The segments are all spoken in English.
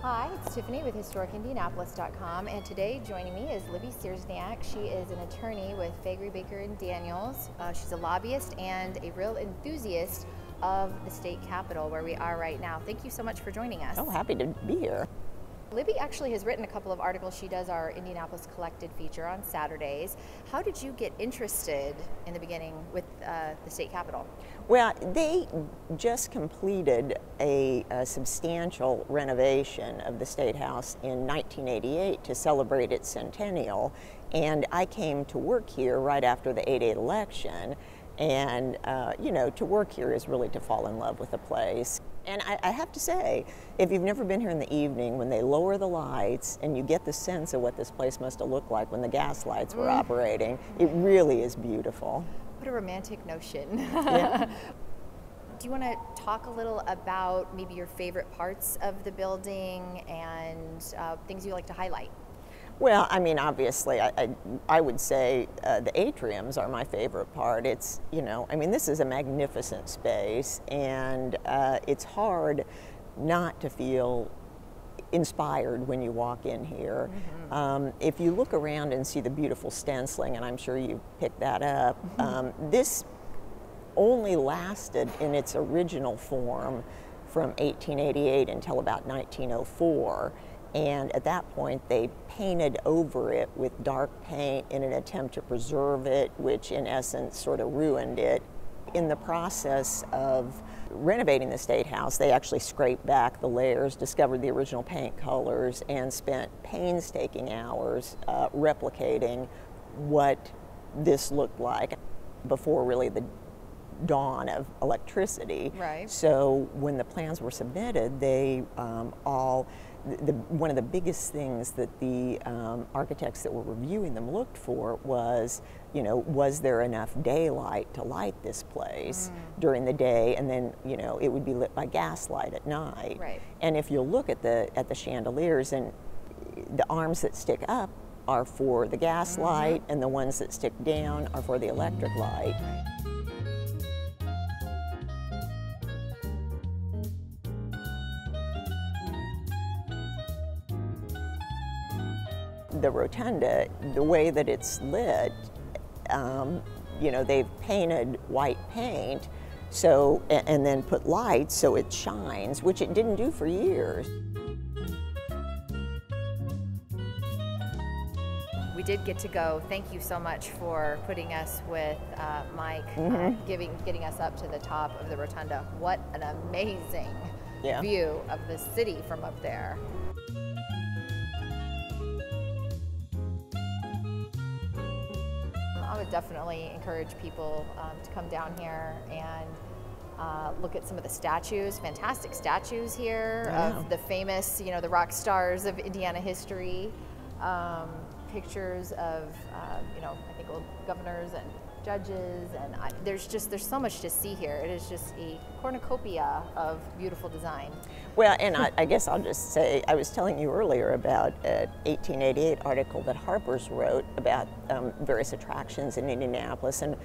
Hi, it's Tiffany with HistoricIndianapolis.com, and today joining me is Libby Cierzniak. She is an attorney with Faegre, Baker & Daniels. She's a lobbyist and a real enthusiast of the state capitol where we are right now. Thank you so much for joining us. Oh, happy to be here. Libby actually has written a couple of articles. She does our Indianapolis Collected feature on Saturdays. How did you get interested in the beginning with the state capitol? Well, they just completed a substantial renovation of the State House in 1988 to celebrate its centennial, and I came to work here right after the 88 election. And, you know, to work here is really to fall in love with the place. And I have to say, if you've never been here in the evening, when they lower the lights and you get the sense of what this place must have looked like when the gas lights were operating, it really is beautiful. What a romantic notion. Yeah. Do you want to talk a little about maybe your favorite parts of the building and things you like to highlight? Well, I mean, obviously, I would say the atriums are my favorite part. It's, you know, I mean, this is a magnificent space, and it's hard not to feel inspired when you walk in here. If you look around and see the beautiful stenciling, and I'm sure you picked that up, this only lasted in its original form from 1888 until about 1904. And at that point, they painted over it with dark paint in an attempt to preserve it, which in essence sort of ruined it. In the process of renovating the State House, they actually scraped back the layers, discovered the original paint colors, and spent painstaking hours replicating what this looked like before really the dawn of electricity. Right. So when the plans were submitted, they one of the biggest things that the architects that were reviewing them looked for was, you know, was there enough daylight to light this place during the day, and then, you know, it would be lit by gaslight at night. Right. And if you look at the chandeliers, and the arms that stick up are for the gas light, and the ones that stick down are for the electric light. The rotunda, the way that it's lit, you know, they've painted white paint, so, and then put lights so it shines, which it didn't do for years. We did get to go. Thank you so much for putting us with Mike, getting us up to the top of the rotunda. What an amazing view of the city from up there. I would definitely encourage people to come down here and look at some of the statues, fantastic statues here of the famous, you know, the rock stars of Indiana history. Pictures of, you know, I think old governors and judges, and there's so much to see here. It is just a cornucopia of beautiful design. Well, and I guess I'll just say, I was telling you earlier about an 1888 article that Harper's wrote about various attractions in Indianapolis, and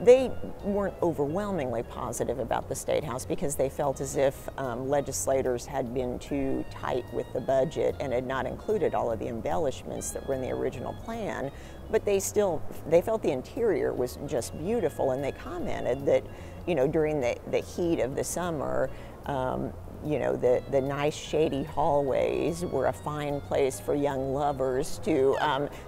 they weren't overwhelmingly positive about the State House because they felt as if legislators had been too tight with the budget and had not included all of the embellishments that were in the original plan. But they felt the interior was just beautiful, and they commented that, you know, during the heat of the summer, you know, the nice shady hallways were a fine place for young lovers to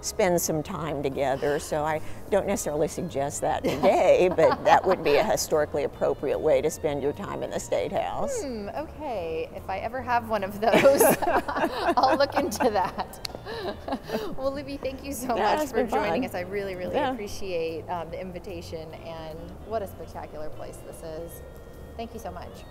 spend some time together. So I don't necessarily suggest that today, but that would be a historically appropriate way to spend your time in the State House. Okay, if I ever have one of those, I'll look into that. Well, Libby, thank you so much for joining us. I really, really appreciate the invitation, and what a spectacular place this is. Thank you so much.